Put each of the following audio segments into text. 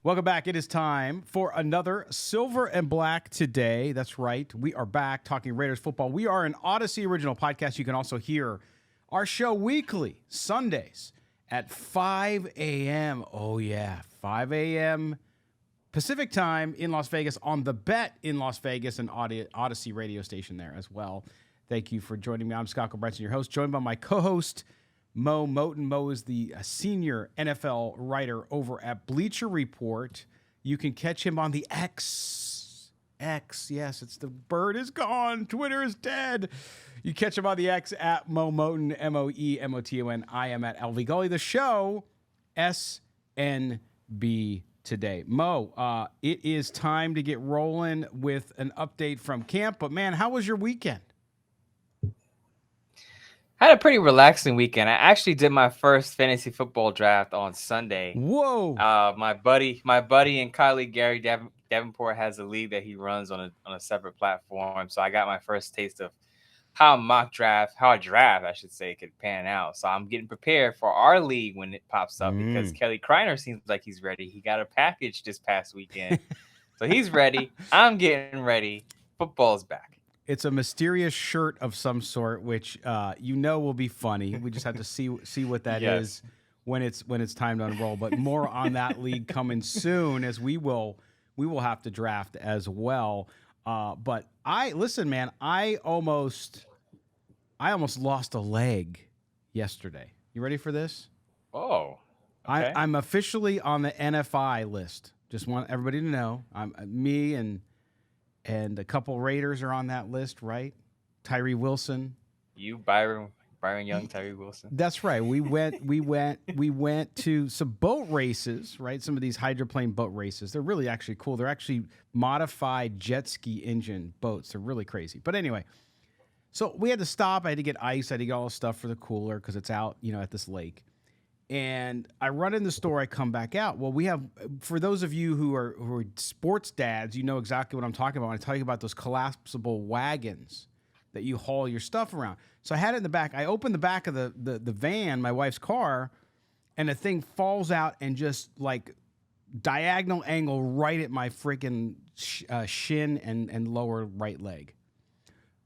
Welcome back. It is time for another Silver and Black today. That's right. We are back talking Raiders football. We are an Odyssey original podcast. You can also hear our show weekly, Sundays at 5 a.m. Oh, yeah, 5 a.m. Pacific time in Las Vegas on The Bet in Las Vegas and Odyssey radio station there as well. Thank you for joining me. I'm Scott Branson, your host, joined by my co-host, Mo Moten. Mo is the senior NFL writer over at Bleacher Report. You can catch him on the X. Yes, it's the bird is gone. Twitter is dead. You catch him on the X at Mo Moten, MoEMOTON. I am at LV Gully. The show, SNB today. Mo, it is time to get rolling with an update from camp. But, man, how was your weekend? I had a pretty relaxing weekend. I actually did my first fantasy football draft on Sunday. Whoa! My buddy and colleague Gary Davenport has a league that he runs on a separate platform. So I got my first taste of how a draft, I should say, could pan out. So I'm getting prepared for our league when it pops up because Kelly Kreiner seems like he's ready. He got a package this past weekend. So he's ready. I'm getting ready. Football's back. It's a mysterious shirt of some sort, which will be funny. We just have to see what that is when it's time to unroll. But more on that league coming soon, as we will have to draft as well. But listen, man, I almost lost a leg yesterday. You ready for this? Oh, okay. I'm officially on the NFI list. Just want everybody to know. Me and a couple Raiders are on that list, right? Tyree Wilson. You, Byron Young, Tyree Wilson. That's right. We went to some boat races, right? Some of these hydroplane boat races. They're really actually cool. They're actually modified jet ski engine boats. They're really crazy. But anyway, so we had to stop. I had to get ice. I had to get all the stuff for the cooler because it's out, at this lake. And I run in the store, I come back out. Well, we have, for those of you who are sports dads, you know exactly what I'm talking about when I tell you about those collapsible wagons that you haul your stuff around. So I had it in the back. I opened the back of the van, my wife's car, and the thing falls out and just like diagonal angle right at my freaking shin and lower right leg.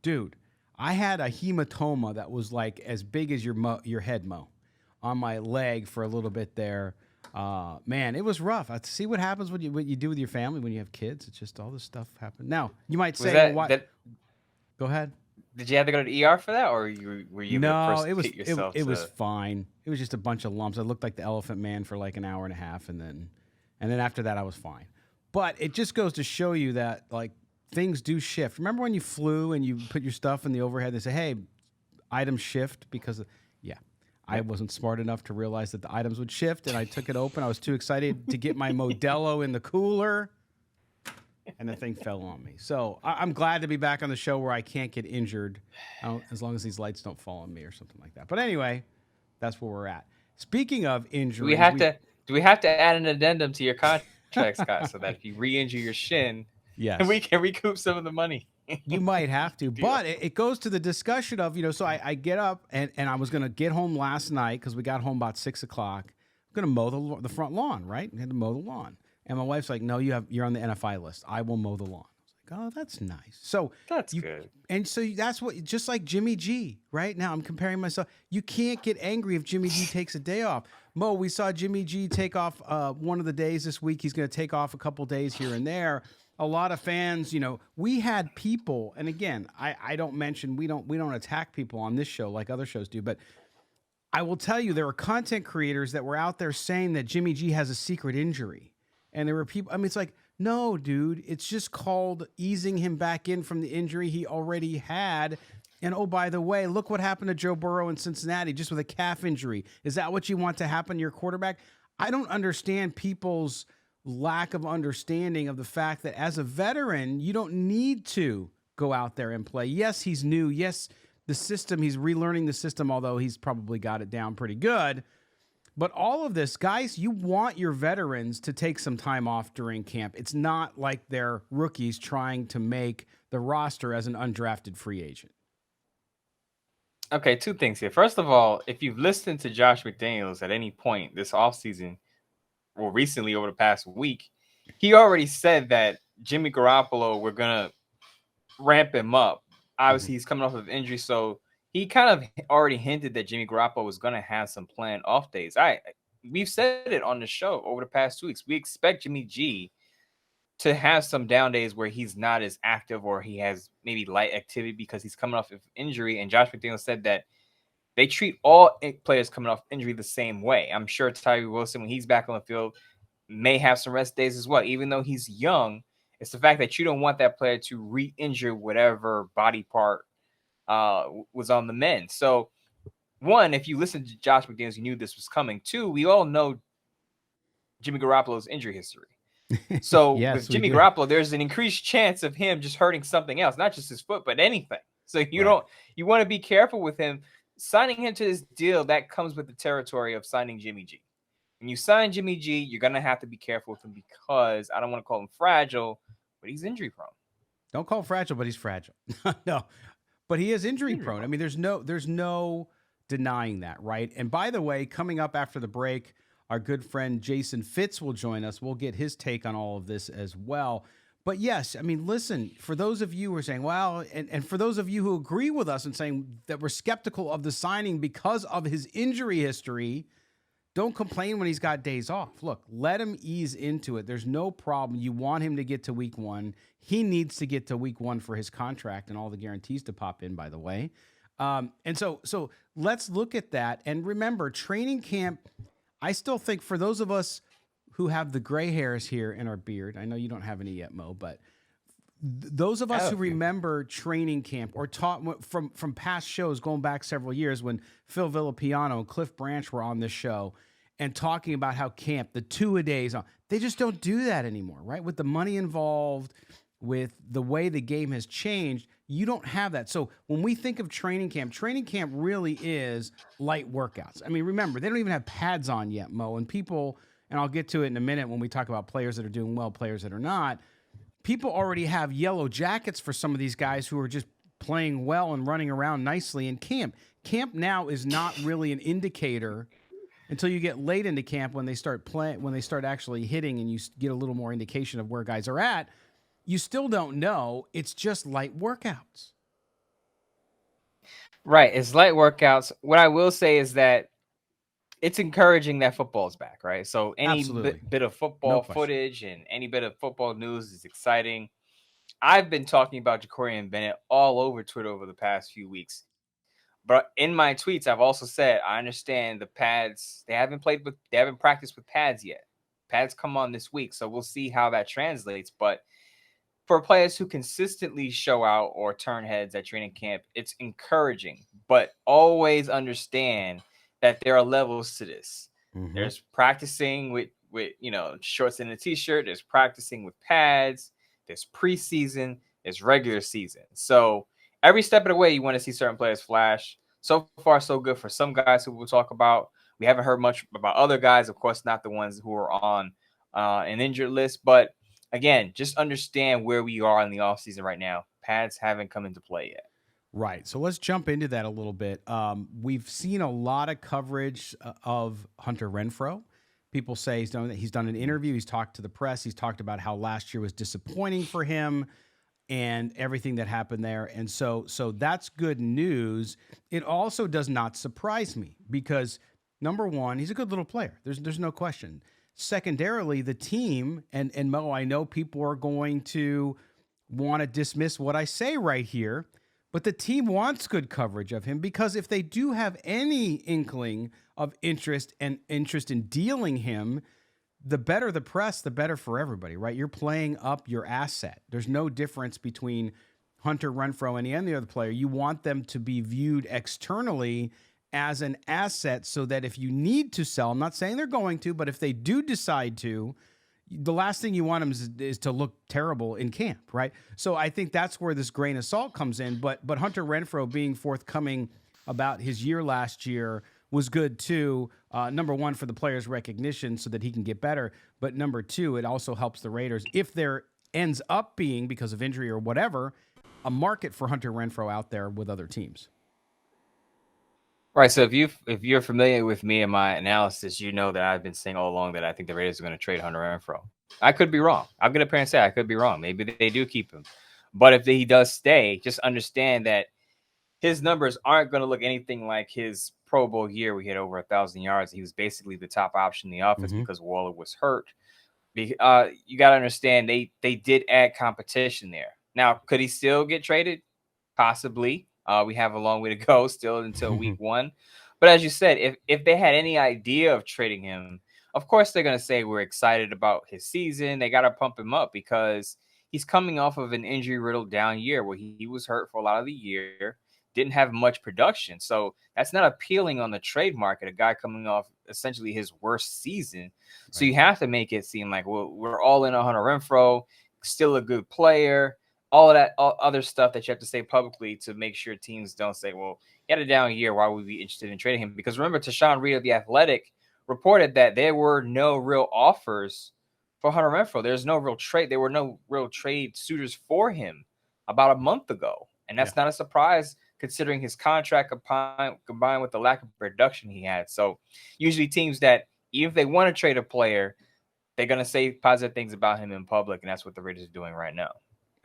Dude, I had a hematoma that was like as big as your head, Mo, on my leg for a little bit there. Man, it was rough. I see what happens what you do with your family when you have kids. It's just all this stuff happens. Now, you might say, go ahead. Did you have to go to the ER for that, or were you no? It was fine. It was just a bunch of lumps. I looked like the Elephant Man for like an hour and a half, and then after that I was fine. But it just goes to show you that like things do shift. Remember when you flew and you put your stuff in the overhead? They say, hey, items shift because I wasn't smart enough to realize that the items would shift, and I took it open. I was too excited to get my Modelo in the cooler, and the thing fell on me. So I'm glad to be back on the show where I can't get injured as long as these lights don't fall on me or something like that. But anyway, that's where we're at. Speaking of injuries, do we have to add an addendum to your contract, Scott, so that if you re-injure your shin, we can recoup some of the money? You might have to, but it goes to the discussion of, so I get up and I was going to get home last night because we got home about 6 o'clock. I'm going to mow the front lawn, right? I had to mow the lawn. And my wife's like, no, you're on the NFI list. I will mow the lawn. I was like, oh, that's nice. So that's good. And so that's what, just like Jimmy G, right? Now I'm comparing myself. You can't get angry if Jimmy G takes a day off. Mo, we saw Jimmy G take off one of the days this week. He's going to take off a couple days here and there. A lot of fans, we had people, and again, I don't mention, we don't attack people on this show like other shows do, but I will tell you there were content creators that were out there saying that Jimmy G has a secret injury. And there were people, it's like, no, dude, it's just called easing him back in from the injury he already had. And oh, by the way, look what happened to Joe Burrow in Cincinnati just with a calf injury. Is that what you want to happen to your quarterback? I don't understand people's lack of understanding of the fact that as a veteran, you don't need to go out there and play. Yes, he's new. Yes, the system, he's relearning the system, although he's probably got it down pretty good. But all of this, guys, you want your veterans to take some time off during camp. It's not like they're rookies trying to make the roster as an undrafted free agent. Okay, two things here. First of all, if you've listened to Josh McDaniels at any point this offseason, or recently over the past week, he already said that Jimmy Garoppolo, we're gonna ramp him up. Mhm. Obviously, he's coming off of injury, so he kind of already hinted that Jimmy Garoppolo was gonna have some planned off days. We've said it on the show over the past 2 weeks. We expect Jimmy G to have some down days where he's not as active or he has maybe light activity because he's coming off of injury. And Josh McDaniels said that they treat all players coming off injury the same way. I'm sure Tyree Wilson, when he's back on the field, may have some rest days as well. Even though he's young, it's the fact that you don't want that player to re-injure whatever body part was on the mend. So, one, if you listen to Josh McDaniels, you knew this was coming. Two, we all know Jimmy Garoppolo's injury history. So Yes, with we Jimmy do. Garoppolo, there's an increased chance of him just hurting something else, not just his foot, but anything. So Right. you want to be careful with him. Signing him to this deal, that comes with the territory of signing Jimmy G. When you sign Jimmy G, you're gonna have to be careful with him because I don't want to call him fragile, but he's injury prone. Don't call him fragile, but he's fragile. No, but he is injury Injury prone. I prone. mean, there's no denying that, right? And by the way, coming up after the break, our good friend Jason Fitz will join us. We'll get his take on all of this as well. But yes, I mean, listen, for those of you who are saying, well, and for those of you who agree with us and saying that we're skeptical of the signing because of his injury history, don't complain when he's got days off. Look, let him ease into it. There's no problem. You want him to get to week one. He needs to get to week one for his contract and all the guarantees to pop in, by the way. And so let's look at that. And remember, training camp, I still think for those of us who have the gray hairs here in our beard, I know you don't have any yet, Mo, but those of us who remember training camp or taught from past shows going back several years when Phil Villapiano and Cliff Branch were on this show and talking about how camp, the two-a-days, they just don't do that anymore, right? With the money involved, with the way the game has changed, you don't have that. So when we think of training camp really is light workouts. I mean, remember, they don't even have pads on yet, Mo, and people, and I'll get to it in a minute when we talk about players that are doing well, players that are not, people already have yellow jackets for some of these guys who are just playing well and running around nicely in camp. Camp now is not really an indicator until you get late into camp when they start playing, when they start actually hitting and you get a little more indication of where guys are at. You still don't know. It's just light workouts. Right, it's light workouts. What I will say is that it's encouraging that football's back, right? So any Absolutely. bit of No football question. footage and any bit of football news is exciting. I've been talking about Jacorian Bennett all over Twitter over the past few weeks. But in my tweets, I've also said I understand the pads. They haven't practiced with pads yet. Pads come on this week, so we'll see how that translates. But for players who consistently show out or turn heads at training camp, it's encouraging. But always understand that there are levels to this. Mm-hmm. There's practicing with shorts and a t-shirt. There's practicing with pads. There's preseason. There's regular season. So every step of the way, you want to see certain players flash. So far, so good for some guys who we'll talk about. We haven't heard much about other guys, of course, not the ones who are on an injured list. But again, just understand where we are in the offseason right now. Pads haven't come into play yet. Right. So let's jump into that a little bit. We've seen a lot of coverage of Hunter Renfrow. People say he's done an interview. He's talked to the press. He's talked about how last year was disappointing for him and everything that happened there. And so that's good news. It also does not surprise me because number one, he's a good little player. There's no question. Secondarily, the team and Mo, I know people are going to want to dismiss what I say right here, but the team wants good coverage of him because if they do have any inkling of interest in dealing him, the better the press, the better for everybody, right? You're playing up your asset. There's no difference between Hunter Renfrow and any other player. You want them to be viewed externally as an asset so that if you need to sell, I'm not saying they're going to, but if they do decide to, the last thing you want them is to look terrible in camp, right? So I think that's where this grain of salt comes in. But Hunter Renfrow being forthcoming about his year last year was good too. Number one, for the player's recognition so that he can get better. But number two, it also helps the Raiders if there ends up being, because of injury or whatever, a market for Hunter Renfrow out there with other teams. Right. So if you're familiar with me and my analysis, you know that I've been saying all along that I think the Raiders are going to trade Hunter Renfro. I could be wrong. I'm going to appear and say I could be wrong. Maybe they do keep him, but if he does stay, just understand that his numbers aren't going to look anything like his Pro Bowl year. We hit over 1,000 yards. He was basically the top option in the offense Mm-hmm. because Waller was hurt. You got to understand they did add competition there. Now, could he still get traded? Possibly. We have a long way to go still until week one. But as you said, if they had any idea of trading him, of course they're gonna say we're excited about his season. They gotta pump him up because he's coming off of an injury riddled down year where he was hurt for a lot of the year, didn't have much production. So that's not appealing on the trade market. A guy coming off essentially his worst season. So Right. you have to make it seem like, well, we're all in on Hunter Renfro, still a good player, all of that other stuff that you have to say publicly to make sure teams don't say, well, he had a down year. Why would we be interested in trading him? Because remember, Tashawn Reed of The Athletic reported that there were no real offers for Hunter Renfro. There's no real trade. There were no real trade suitors for him about a month ago. And Yeah. that's not a surprise considering his contract combined with the lack of production he had. So usually teams that, even if they want to trade a player, they're going to say positive things about him in public. And that's what the Raiders are doing right now.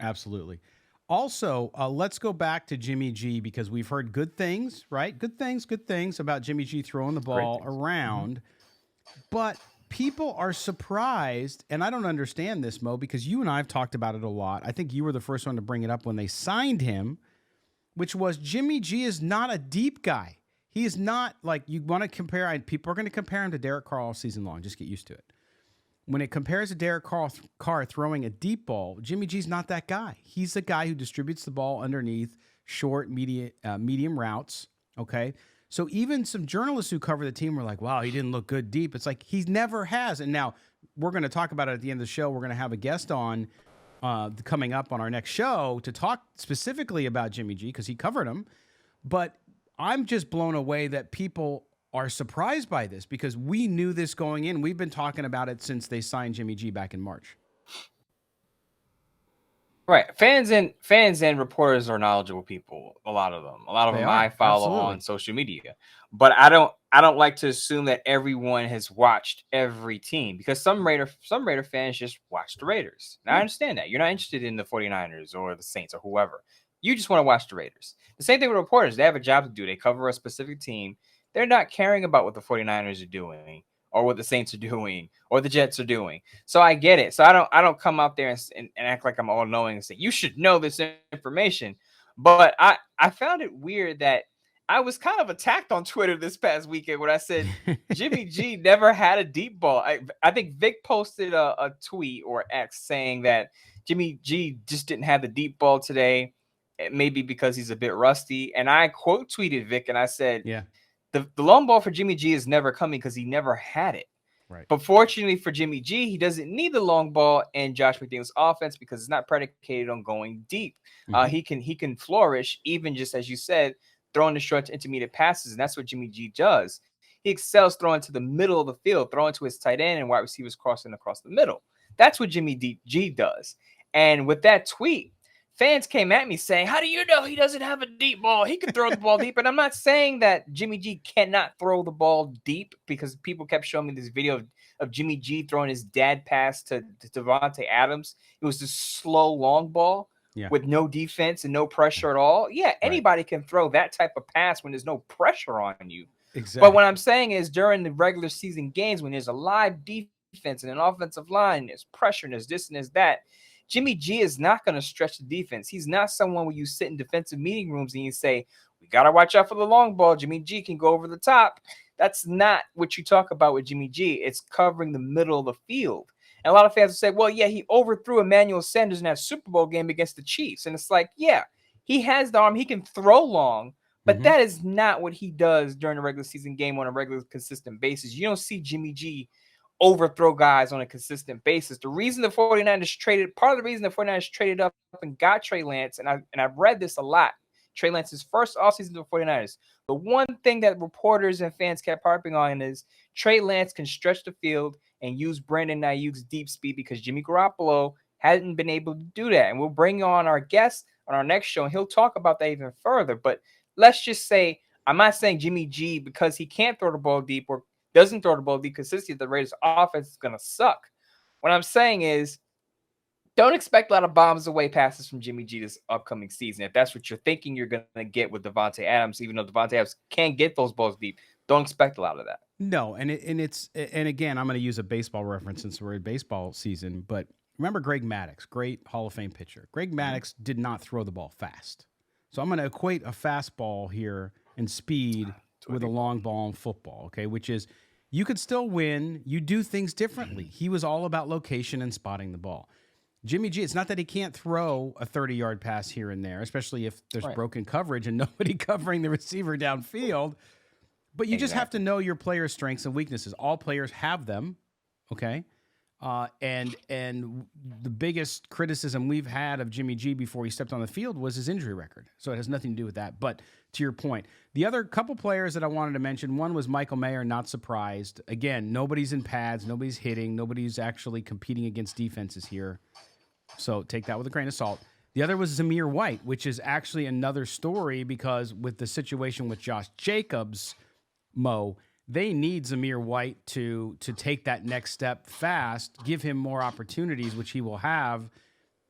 Absolutely. Also, let's go back to Jimmy G because we've heard good things, right? Good things about Jimmy G throwing the Great ball things. around. But people are surprised, and I don't understand this, Mo, because you and I have talked about it a lot. I think you were the first one to bring it up when they signed him, which was Jimmy G is not a deep guy. He is not like you want to compare. People are going to compare him to Derek Carr all season long. Just get used to it. When it compares to Derek Carr throwing a deep ball, Jimmy G's not that guy. He's the guy who distributes the ball underneath short, medium routes. Okay. So even some journalists who cover the team were like, wow, he didn't look good deep. It's like he never has. And now we're going to talk about it at the end of the show. We're going to have a guest on coming up on our next show to talk specifically about Jimmy G because he covered him. But I'm just blown away that people are surprised by this because we knew this going in. We've been talking about it since they signed Jimmy G back in March. Right. Fans and reporters are knowledgeable people. A lot of them. A lot of They them are. I follow Absolutely. on social media. But I don't like to assume that everyone has watched every team because some Raider fans just watch the Raiders. And I Yeah. understand that. You're not interested in the 49ers or the Saints or whoever. You just want to watch the Raiders. The same thing with reporters. They have a job to do. They cover a specific team. They're not caring about what the 49ers are doing or what the Saints are doing or the Jets are doing. So I get it. So I don't come out there and act like I'm all knowing and say you should know this information. But I found it weird that I was kind of attacked on Twitter this past weekend when I said Jimmy G never had a deep ball. I think Vic posted a tweet or X saying that Jimmy G just didn't have the deep ball today. Maybe because he's a bit rusty. And I quote tweeted Vic and I said, Yeah. the long ball for Jimmy G is never coming because he never had it. Right. But fortunately for Jimmy G, he doesn't need the long ball in Josh McDaniels' offense because it's not predicated on going deep. Mm-hmm. He can flourish even just as you said, throwing the short to intermediate passes, and that's what Jimmy G does. He excels throwing to the middle of the field, throwing to his tight end and wide receivers crossing across the middle. That's what Jimmy G does. And with that tweet, fans came at me saying, how do you know he doesn't have a deep ball? He can throw the ball deep. And I'm not saying that Jimmy G cannot throw the ball deep because people kept showing me this video of Jimmy G throwing his dad pass to Devontae Adams. It was this slow, long ball with no defense and no pressure at all. Yeah, anybody can throw that type of pass when there's no pressure on you. Exactly. But what I'm saying is during the regular season games when there's a live defense and an offensive line, there's pressure and there's this and there's that, Jimmy G is not going to stretch the defense. He's not someone where you sit in defensive meeting rooms and you say, we got to watch out for the long ball. Jimmy G can go over the top. That's not what you talk about with Jimmy G. It's covering the middle of the field. And a lot of fans will say, well, yeah, he overthrew Emmanuel Sanders in that Super Bowl game against the Chiefs. And it's like, yeah, he has the arm. He can throw long, but that is not what he does during a regular season game on a regular, consistent basis. You don't see Jimmy G overthrow guys on a consistent basis. The reason the 49ers traded, part of the reason the 49ers traded up and got Trey Lance, and I've read this a lot, Trey Lance's first offseason to the 49ers, the one thing that reporters and fans kept harping on is Trey Lance can stretch the field and use Brandon Ayuk's deep speed because Jimmy Garoppolo hadn't been able to do that. And we'll bring on our guest on our next show, and he'll talk about that even further. But let's just say I'm not saying Jimmy G, because he can't throw the ball deep or doesn't throw the ball deep consistently, the Raiders' offense is going to suck. What I'm saying is, don't expect a lot of bombs away passes from Jimmy G this upcoming season. If that's what you're thinking you're going to get with Devontae Adams, even though Devontae Adams can get those balls deep, don't expect a lot of that. No, and again, I'm going to use a baseball reference since we're in baseball season, but remember Greg Maddux, great Hall of Fame pitcher. Greg Maddux did not throw the ball fast. So I'm going to equate a fastball here and speed with a long ball in football, okay, which is you could still win. You do things differently. He was all about location and spotting the ball. Jimmy G, it's not that he can't throw a 30-yard pass here and there, especially if there's broken coverage and nobody covering the receiver downfield. But you just have to know your players' strengths and weaknesses. All players have them, okay? And the biggest criticism we've had of Jimmy G before he stepped on the field was his injury record. So it has nothing to do with that. But to your point, the other couple players that I wanted to mention, one was Michael Mayer, not surprised. Again, nobody's in pads, nobody's hitting, nobody's actually competing against defenses here. So take that with a grain of salt. The other was Zamir White, which is actually another story because with the situation with Josh Jacobs, Mo, they need Zamir White to take that next step fast, give him more opportunities, which he will have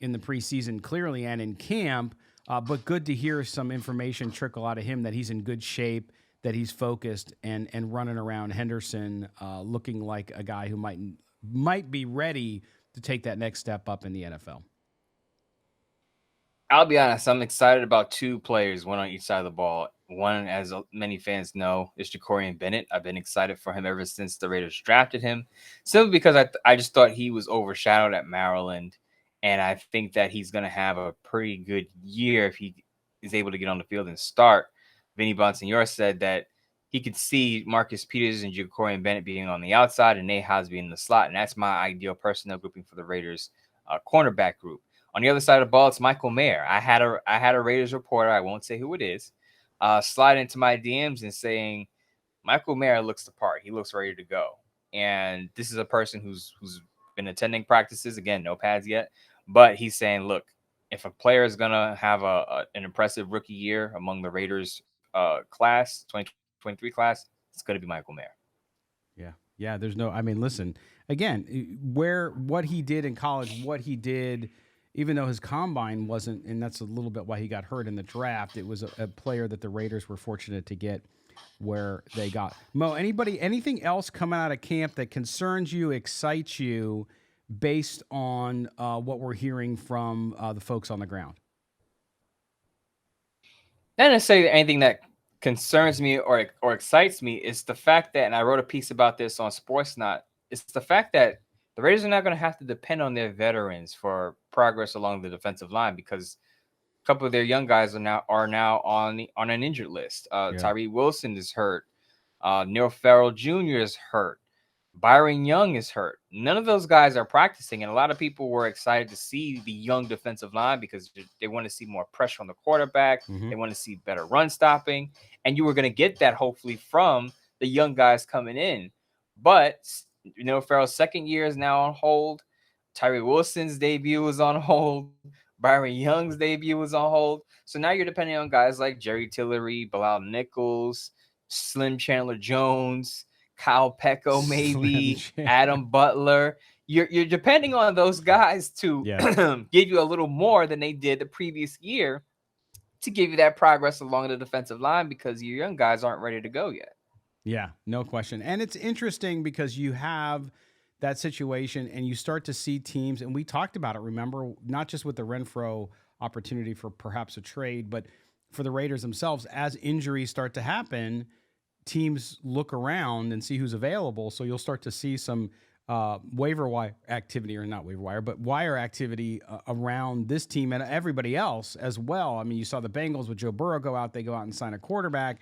in the preseason clearly and in camp. But good to hear some information trickle out of him that he's in good shape, that he's focused and running around Henderson, looking like a guy who might be ready to take that next step up in the NFL. I'll be honest, I'm excited about two players, one on each side of the ball. One, as many fans know, is Jacorian Bennett. I've been excited for him ever since the Raiders drafted him, simply because I just thought he was overshadowed at Maryland, and I think that he's going to have a pretty good year if he is able to get on the field and start. Vinny Bonsignore said that he could see Marcus Peters and Jacorian Bennett being on the outside and Nate Hobbs being in the slot, and that's my ideal personnel grouping for the Raiders cornerback group. On the other side of the ball, it's Michael Mayer. I had a Raiders reporter, I won't say who it is, slide into my DMs and saying, Michael Mayer looks the part. He looks ready to go. And this is a person who's been attending practices. Again, no pads yet. But he's saying, look, if a player is going to have an impressive rookie year among the Raiders class, 2023 class, it's going to be Michael Mayer. Yeah. Yeah, there's no – I mean, listen, again, what he did in college, what he did – even though his combine wasn't, and that's a little bit why he got hurt in the draft, it was a player that the Raiders were fortunate to get where they got. Mo, anything else coming out of camp that concerns you, excites you, based on what we're hearing from the folks on the ground? Not necessarily anything that concerns me or excites me. It's the fact that, and I wrote a piece about this on Sportsnot, it's the fact that the Raiders are not going to have to depend on their veterans for progress along the defensive line, because a couple of their young guys are now on an injured list. Tyree Wilson is hurt. Neil Farrell Jr. is hurt. Byron Young is hurt. None of those guys are practicing, and a lot of people were excited to see the young defensive line because they want to see more pressure on the quarterback. Mm-hmm. They want to see better run stopping, and you were going to get that hopefully from the young guys coming in. But Farrell's second year is now on hold. Tyree Wilson's debut was on hold. Byron Young's debut was on hold. So now you're depending on guys like Jerry Tillery, Bilal Nichols, Slim Chandler Jones, Kyle Pecco, maybe Adam Butler. You're depending on those guys to give you a little more than they did the previous year to give you that progress along the defensive line, because your young guys aren't ready to go yet. Yeah, no question. And it's interesting because you have that situation and you start to see teams, and we talked about it, remember, not just with the Renfrow opportunity for perhaps a trade, but for the Raiders themselves, as injuries start to happen, teams look around and see who's available. So you'll start to see some waiver wire activity, or not waiver wire, but wire activity around this team and everybody else as well. I mean, you saw the Bengals with Joe Burrow go out and sign a quarterback.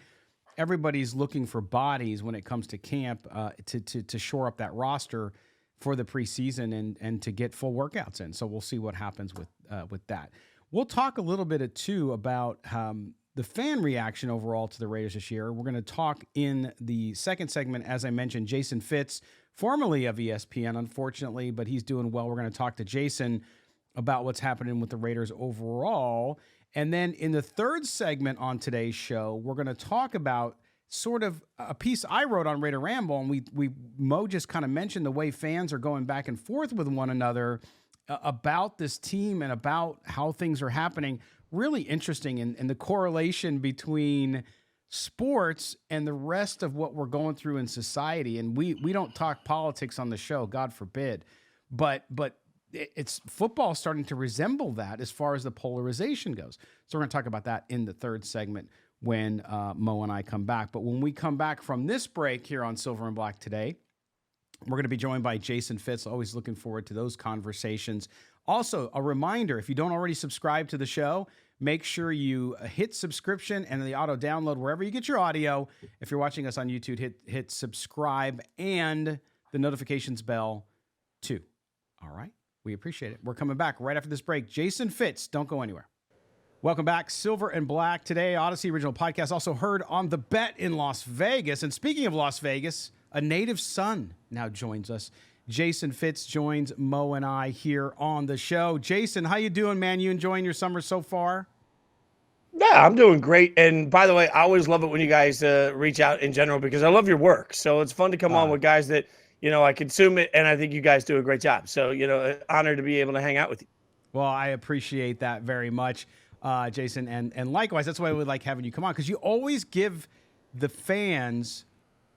Everybody's looking for bodies when it comes to camp to shore up that roster for the preseason and to get full workouts in. So we'll see what happens with that. We'll talk a little bit too about the fan reaction overall to the Raiders this year. We're going to talk in the second segment, as I mentioned, Jason Fitz, formerly of ESPN, unfortunately, but he's doing well. We're going to talk to Jason about what's happening with the Raiders overall. And then in the third segment on today's show, we're going to talk about sort of a piece I wrote on Raider Ramble, and Mo just kind of mentioned the way fans are going back and forth with one another about this team and about how things are happening. Really interesting, and the correlation between sports and the rest of what we're going through in society. And we don't talk politics on the show, God forbid, but it's football starting to resemble that as far as the polarization goes. So we're going to talk about that in the third segment when Mo and I come back. But when we come back from this break here on Silver and Black today, we're going to be joined by Jason Fitz. Always looking forward to those conversations. Also, a reminder, if you don't already subscribe to the show, make sure you hit subscription and the auto download wherever you get your audio. If you're watching us on YouTube, hit subscribe and the notifications bell too. All right. We appreciate it. We're coming back right after this break. Jason Fitz, don't go anywhere. Welcome back. Silver and Black today. Odyssey original podcast, also heard on The Bet in Las Vegas. And speaking of Las Vegas, a native son now joins us. Jason Fitz joins Mo and I here on the show. Jason, how you doing, man? You enjoying your summer so far? Yeah, I'm doing great. And by the way, I always love it when you guys reach out in general because I love your work. So it's fun to come on with guys that, I consume it, and I think you guys do a great job. So, honored to be able to hang out with you. Well, I appreciate that very much, Jason. And likewise, that's why we like having you come on, because you always give the fans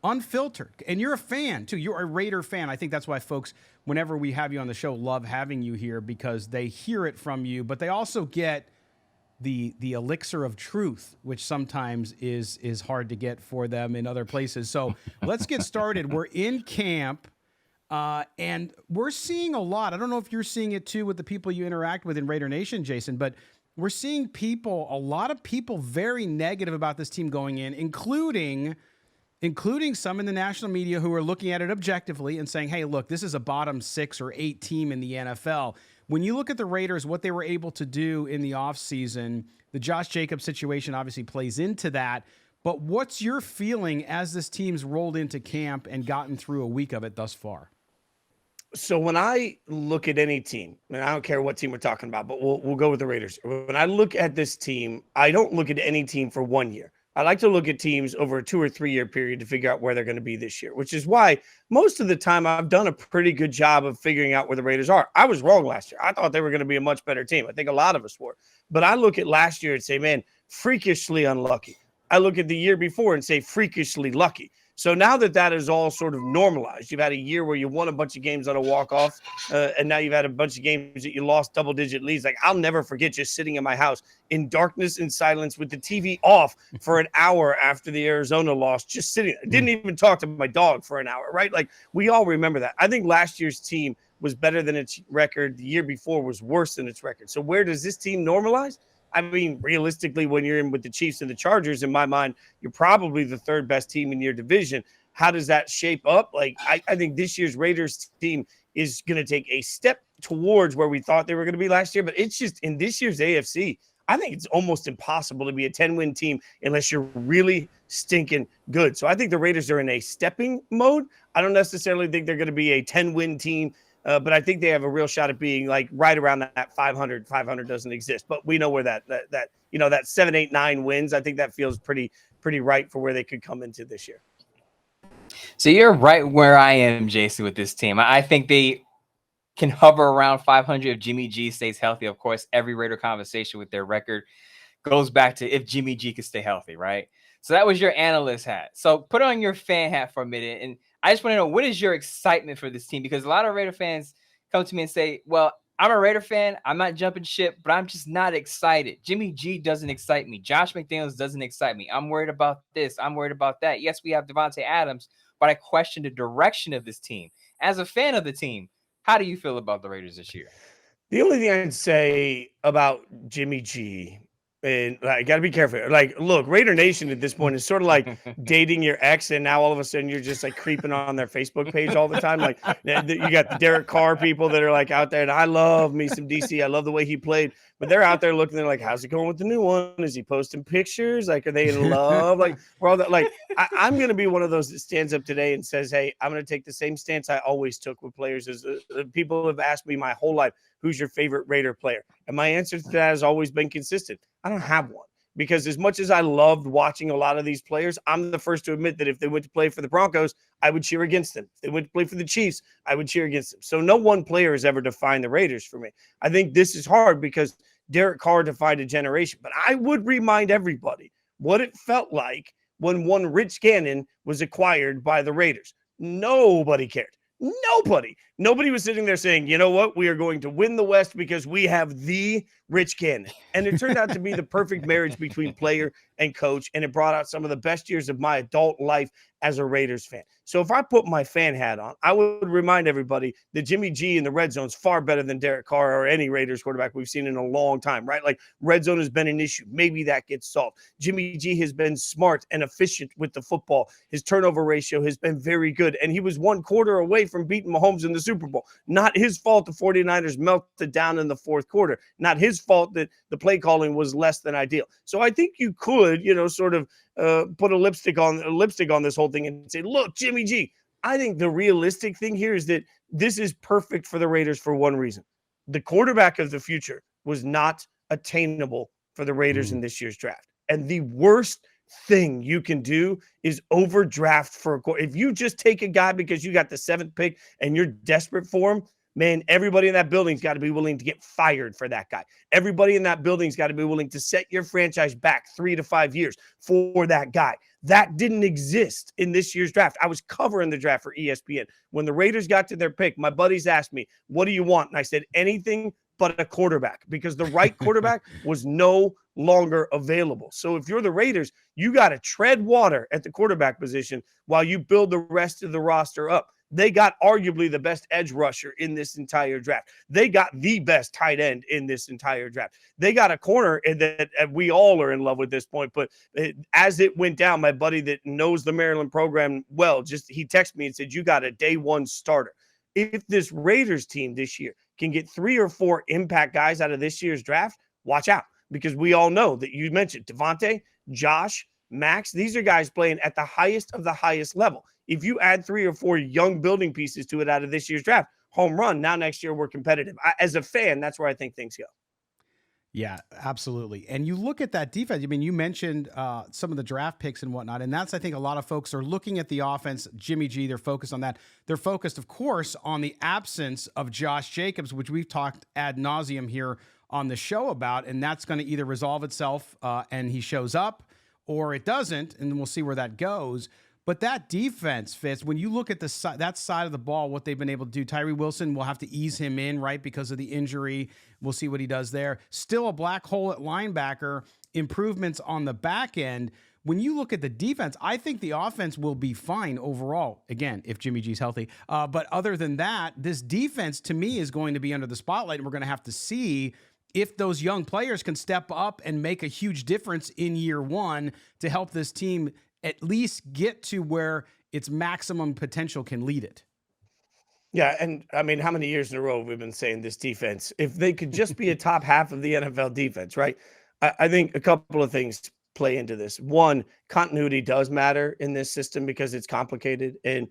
unfiltered. And you're a fan, too. You're a Raider fan. I think that's why folks, whenever we have you on the show, love having you here, because they hear it from you, but they also get the elixir of truth, which sometimes is hard to get for them in other places. So let's get started. We're in camp, and we're seeing a lot. I don't know if you're seeing it too with the people you interact with in Raider Nation, Jason, but we're seeing a lot of people very negative about this team going in, including some in the national media who are looking at it objectively and saying, hey, look, this is a bottom 6 or 8 team in the NFL. When you look at the Raiders, what they were able to do in the offseason, the Josh Jacobs situation obviously plays into that. But what's your feeling as this team's rolled into camp and gotten through a week of it thus far? So when I look at any team, and I don't care what team we're talking about, but we'll go with the Raiders. When I look at this team, I don't look at any team for 1 year. I like to look at teams over a 2 or 3 year period to figure out where they're going to be this year, which is why most of the time I've done a pretty good job of figuring out where the Raiders are. I was wrong last year. I thought they were going to be a much better team. I think a lot of us were. But I look at last year and say, man, freakishly unlucky. I look at the year before and say freakishly lucky. So now that is all sort of normalized, you've had a year where you won a bunch of games on a walk-off, and now you've had a bunch of games that you lost double-digit leads. Like, I'll never forget just sitting in my house in darkness and silence with the TV off for an hour after the Arizona loss, just sitting. I didn't even talk to my dog for an hour, right? Like, we all remember that. I think last year's team was better than its record. The year before was worse than its record. So where does this team normalize? I mean, realistically, when you're in with the Chiefs and the Chargers, in my mind, you're probably the third best team in your division. How does that shape up? Like, I think this year's Raiders team is going to take a step towards where we thought they were going to be last year. But it's just in this year's AFC, I think it's almost impossible to be a 10-win team unless you're really stinking good. So I think the Raiders are in a stepping mode. I don't necessarily think they're going to be a 10-win team. But I think they have a real shot at being like right around that 500. 500 doesn't exist, but we know where that 7, 8, 9 wins. I think that feels pretty right for where they could come into this year. So you're right where I am, Jason, with this team. I think they can hover around 500 if Jimmy G stays healthy. Of course, every Raider conversation with their record goes back to if Jimmy G could stay healthy, right? So that was your analyst hat. So put on your fan hat for a minute. And I just want to know, what is your excitement for this team? Because a lot of Raider fans come to me and say, well, I'm a Raider fan. I'm not jumping ship, but I'm just not excited. Jimmy G doesn't excite me. Josh McDaniels doesn't excite me. I'm worried about this. I'm worried about that. Yes, we have Devontae Adams, but I question the direction of this team. As a fan of the team, how do you feel about the Raiders this year? The only thing I'd say about Jimmy G, and I got to be careful. Like, look, Raider Nation at this point is sort of like dating your ex, and now all of a sudden you're just like creeping on their Facebook page all the time. Like, you got the Derek Carr people that are like out there, and I love me some DC. I love the way he played, but they're out there looking. They're like, how's it going with the new one? Is he posting pictures? Like, are they in love? Like, we're all that. Like, I'm going to be one of those that stands up today and says, hey, I'm going to take the same stance I always took with players. As people have asked me my whole life, who's your favorite Raider player? And my answer to that has always been consistent. I don't have one. Because as much as I loved watching a lot of these players, I'm the first to admit that if they went to play for the Broncos, I would cheer against them. If they went to play for the Chiefs, I would cheer against them. So no one player has ever defined the Raiders for me. I think this is hard because Derek Carr defined a generation. But I would remind everybody what it felt like when one Rich Gannon was acquired by the Raiders. Nobody cared. Nobody was sitting there saying, you know what, we are going to win the West because we have the Rich Gannon. And it turned out to be the perfect marriage between player and coach. And it brought out some of the best years of my adult life as a Raiders fan. So if I put my fan hat on, I would remind everybody that Jimmy G in the red zone is far better than Derek Carr or any Raiders quarterback we've seen in a long time, right? Like red zone has been an issue. Maybe that gets solved. Jimmy G has been smart and efficient with the football. His turnover ratio has been very good. And he was one quarter away from beating Mahomes in the Super Bowl. Not his fault the 49ers melted down in the fourth quarter. Not his fault that the play calling was less than ideal. So I think you could, sort of put a lipstick on this whole thing and say, look, Jimmy G. I think the realistic thing here is that this is perfect for the Raiders for one reason. The quarterback of the future was not attainable for the Raiders in this year's draft. And the worst thing you can do is overdraft for a quarterback. If you just take a guy because you got the 7th pick and you're desperate for him, man, everybody in that building's got to be willing to get fired for that guy. Everybody in that building's got to be willing to set your franchise back 3 to 5 years for that guy. That didn't exist in this year's draft. I was covering the draft for ESPN. When the Raiders got to their pick, my buddies asked me, what do you want? And I said, anything but a quarterback, because the right quarterback was no longer available. So if you're the Raiders, you got to tread water at the quarterback position while you build the rest of the roster up. They got arguably the best edge rusher in this entire draft. They got the best tight end in this entire draft. They got a corner that we all are in love with at this point. But as it went down, my buddy that knows the Maryland program well, he texted me and said, you got a day one starter. If this Raiders team this year can get 3 or 4 impact guys out of this year's draft, watch out. Because we all know that you mentioned Devontae, Josh, Max. These are guys playing at the highest of the highest level. If you add 3 or 4 young building pieces to it out of this year's draft, home run. Now next year we're competitive. As a fan, that's where I think things go. Yeah, absolutely. And you look at that defense. I mean, you mentioned some of the draft picks and whatnot, and that's, I think, a lot of folks are looking at the offense. Jimmy G, they're focused on that. They're focused, of course, on the absence of Josh Jacobs, which we've talked ad nauseum here on the show about, and that's going to either resolve itself and he shows up, or it doesn't, and we'll see where that goes. But that defense, Fitz, when you look at that side of the ball, what they've been able to do, Tyree Wilson will have to ease him in, right, because of the injury. We'll see what he does there. Still a black hole at linebacker, improvements on the back end. When you look at the defense, I think the offense will be fine overall, again, if Jimmy G's healthy. But other than that, this defense, to me, is going to be under the spotlight, and we're going to have to see if those young players can step up and make a huge difference in year one to help this team at least get to where its maximum potential can lead it. Yeah, and I mean, how many years in a row have we been saying this defense, if they could just be a top half of the NFL defense, right? I think a couple of things play into this. One, continuity does matter in this system because it's complicated. And,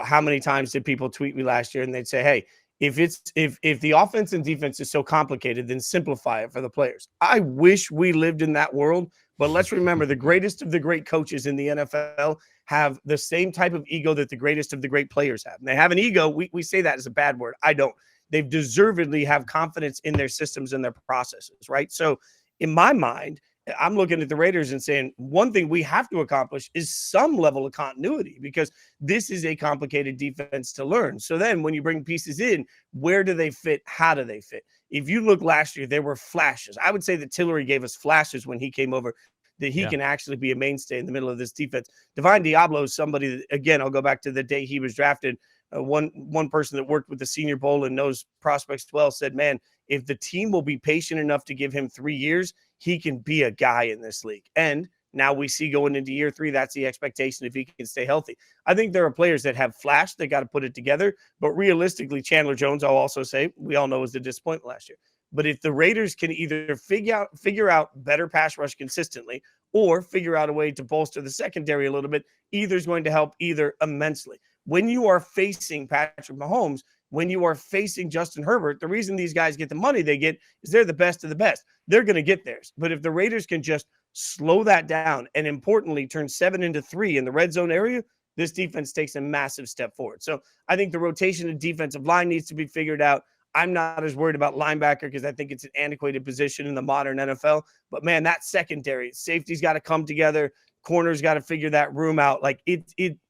how many times did people tweet me last year and they'd say, hey, if the offense and defense is so complicated, then simplify it for the players. I wish we lived in that world. But let's remember, the greatest of the great coaches in the NFL have the same type of ego that the greatest of the great players have. And they have an ego. We say that as a bad word. I don't. They deservedly have confidence in their systems and their processes, right? So in my mind, I'm looking at the Raiders and saying one thing we have to accomplish is some level of continuity because this is a complicated defense to learn. So then when you bring pieces in, where do they fit? How do they fit? If you look last year, there were flashes. I would say that Tillery gave us flashes when he came over that he can actually be a mainstay in the middle of this defense. Divine Diablo is somebody that, again, I'll go back to the day he was drafted. One person that worked with the Senior Bowl and knows prospects well said, man, if the team will be patient enough to give him 3 years, he can be a guy in this league. And now we see going into year 3, that's the expectation if he can stay healthy. I think there are players that have flashed. They got to put it together. But realistically, Chandler Jones, I'll also say, we all know was the disappointment last year. But if the Raiders can either figure out better pass rush consistently or figure out a way to bolster the secondary a little bit, either is going to help either immensely. When you are facing Patrick Mahomes, when you are facing Justin Herbert, the reason these guys get the money they get is they're the best of the best. They're going to get theirs. But if the Raiders can just slow that down and importantly turn 7 into 3 in the red zone area, this defense takes a massive step forward. So I think the rotation of defensive line needs to be figured out. I'm not as worried about linebacker because I think it's an antiquated position in the modern NFL. But man, that secondary, safety's got to come together. Corner's got to figure that room out. Like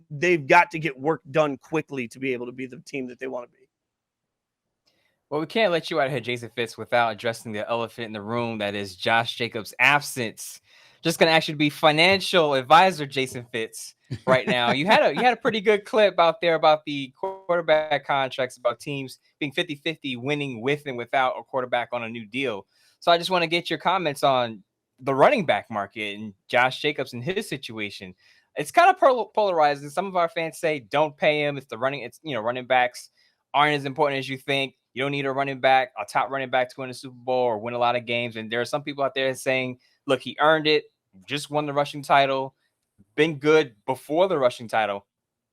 they've got to get work done quickly to be able to be the team that they want to be. Well, we can't let you out of here, Jason Fitz, without addressing the elephant in the room that is Josh Jacobs' absence. Just going to actually be financial advisor Jason Fitz right now. You had a pretty good clip out there about the quarterback contracts, about teams being 50-50, winning with and without a quarterback on a new deal. So I just want to get your comments on the running back market and Josh Jacobs and his situation. It's kind of polarizing. Some of our fans say don't pay him. Running backs aren't as important as you think. You don't need a top running back to win a Super Bowl or win a lot of games. And there are some people out there saying, look, he earned it, just won the rushing title, been good before the rushing title,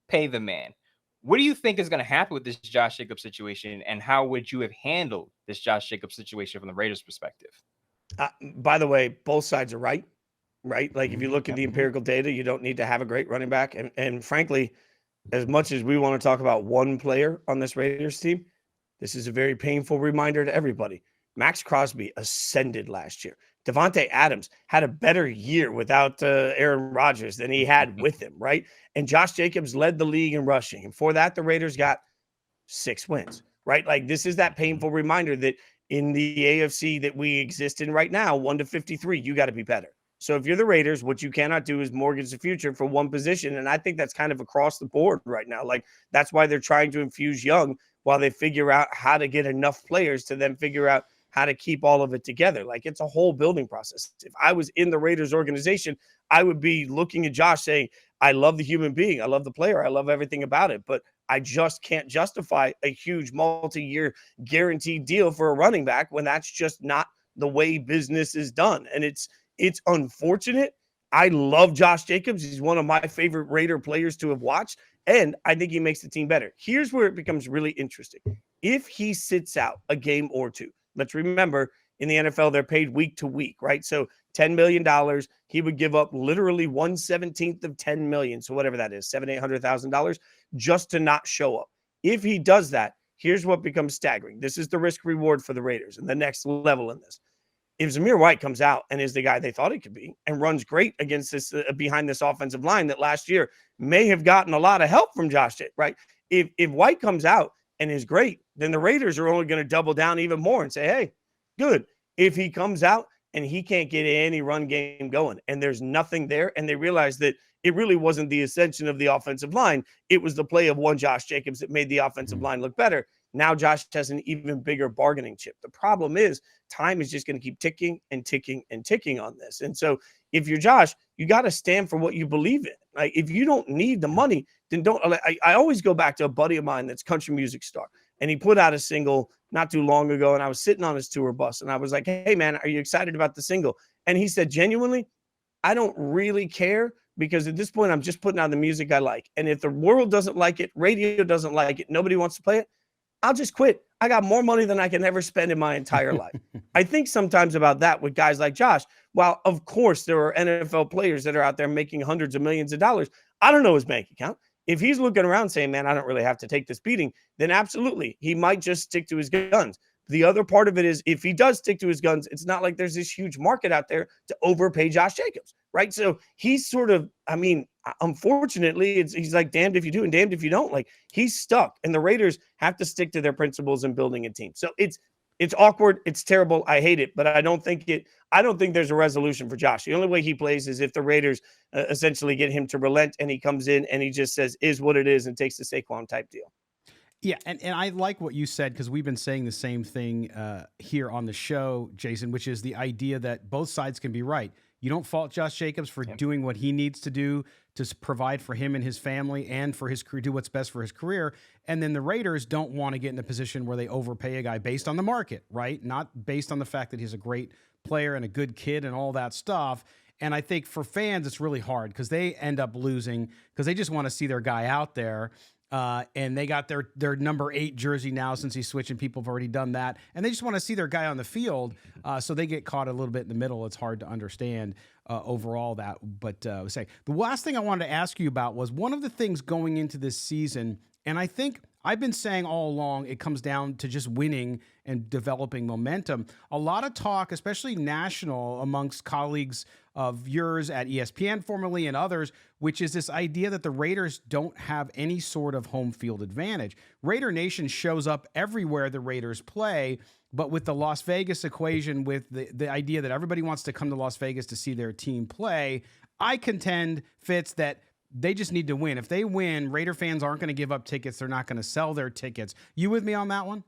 pay the man. What do you think is going to happen with this Josh Jacobs situation, and how would you have handled this Josh Jacobs situation from the Raiders' perspective? By the way, both sides are right? Like if you look at the empirical data, you don't need to have a great running back. And frankly, as much as we want to talk about one player on this Raiders team, this is a very painful reminder to everybody. Max Crosby ascended last year. Devontae Adams had a better year without Aaron Rodgers than he had with him, right? And Josh Jacobs led the league in rushing. And for that, the Raiders got 6 wins, right? Like this is that painful reminder that in the AFC that we exist in right now, 1-53, you got to be better. So if you're the Raiders, what you cannot do is mortgage the future for one position. And I think that's kind of across the board right now. Like that's why they're trying to infuse young while they figure out how to get enough players to then figure out how to keep all of it together. Like it's a whole building process. If I was in the Raiders organization, I would be looking at Josh saying, I love the human being. I love the player. I love everything about it. But I just can't justify a huge multi-year guaranteed deal for a running back when that's just not the way business is done. And it's unfortunate. I love Josh Jacobs. He's one of my favorite Raider players to have watched. And I think he makes the team better. Here's where it becomes really interesting. If he sits out a game or two, let's remember in the NFL, they're paid week to week, right? So $10 million, he would give up literally 1/17 of $10 million. So whatever that is, $700,000-$800,000 just to not show up. If he does that, here's what becomes staggering. This is the risk reward for the Raiders and the next level in this. If Zamir White comes out and is the guy they thought he could be and runs great against this behind this offensive line that last year may have gotten a lot of help from Josh, right? If White comes out and is great, then the Raiders are only going to double down even more and say, hey, good. If he comes out and he can't get any run game going and there's nothing there, and they realize that it really wasn't the ascension of the offensive line, it was the play of one Josh Jacobs that made the offensive line look better. Now Josh has an even bigger bargaining chip. The problem is time is just going to keep ticking and ticking and ticking on this. And so if you're Josh, you got to stand for what you believe in. Like if you don't need the money, then don't. I always go back to a buddy of mine that's country music star, and he put out a single not too long ago, and I was sitting on his tour bus, and I was like, hey, man, are you excited about the single? And he said, genuinely, I don't really care, because at this point, I'm just putting out the music I like. And if the world doesn't like it, radio doesn't like it, nobody wants to play it, I'll just quit. I got more money than I can ever spend in my entire life. I think sometimes about that with guys like Josh. While, of course, there are NFL players that are out there making hundreds of millions of dollars, I don't know his bank account. If he's looking around saying, man, I don't really have to take this beating, then absolutely, he might just stick to his guns. The other part of it is if he does stick to his guns, it's not like there's this huge market out there to overpay Josh Jacobs, right? So he's sort of, I mean, unfortunately, he's like damned if you do and damned if you don't. Like he's stuck, and the Raiders have to stick to their principles in building a team. So it's awkward. It's terrible. I hate it, but I don't think there's a resolution for Josh. The only way he plays is if the Raiders essentially get him to relent, and he comes in and he just says, is what it is, and takes the Saquon type deal. Yeah, and I like what you said, because we've been saying the same thing here on the show, Jason, which is the idea that both sides can be right. You don't fault Josh Jacobs for doing what he needs to do to provide for him and his family and for his career, do what's best for his career. And then the Raiders don't want to get in a position where they overpay a guy based on the market, right? Not based on the fact that he's a great player and a good kid and all that stuff. And I think for fans, it's really hard because they end up losing because they just want to see their guy out there. And they got their number 8 jersey now since he's switching. People have already done that. And they just want to see their guy on the field. So they get caught a little bit in the middle. It's hard to understand overall that. But I was saying, the last thing I wanted to ask you about was one of the things going into this season, and I think I've been saying all along, it comes down to just winning and developing momentum. A lot of talk, especially national, amongst colleagues of yours at ESPN formerly and others, which is this idea that the Raiders don't have any sort of home field advantage. Raider Nation shows up everywhere the Raiders play, but with the Las Vegas equation, with the idea that everybody wants to come to Las Vegas to see their team play, I contend, Fitz, that they just need to win. If they win, Raider fans aren't going to give up tickets. They're not going to sell their tickets. You with me on that one?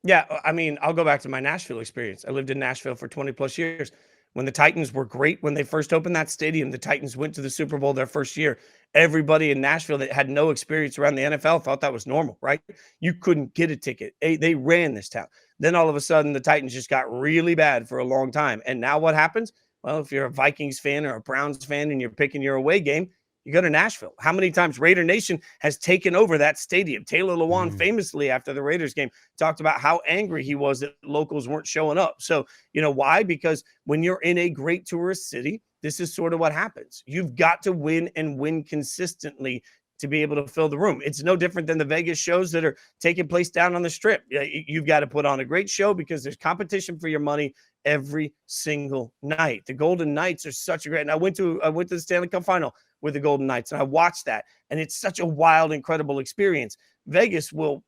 Yeah, I mean, I'll go back to my Nashville experience. I lived in Nashville for 20 plus years. When the Titans were great, when they first opened that stadium, the Titans went to the Super Bowl their first year. Everybody in Nashville that had no experience around the NFL thought that was normal, right? You couldn't get a ticket. They ran this town. Then all of a sudden, the Titans just got really bad for a long time. And now what happens? Well, if you're a Vikings fan or a Browns fan and you're picking your away game, you go to Nashville. How many times Raider Nation has taken over that stadium? Taylor Lewan famously after the Raiders game talked about how angry he was that locals weren't showing up. So, you know why? Because when you're in a great tourist city, this is sort of what happens. You've got to win and win consistently to be able to fill the room. It's no different than the Vegas shows that are taking place down on the Strip. You've got to put on a great show because there's competition for your money every single night. The Golden Knights are such a great, and I went to the Stanley Cup final with the Golden Knights, and I watched that, and it's such a wild, incredible experience. Vegas will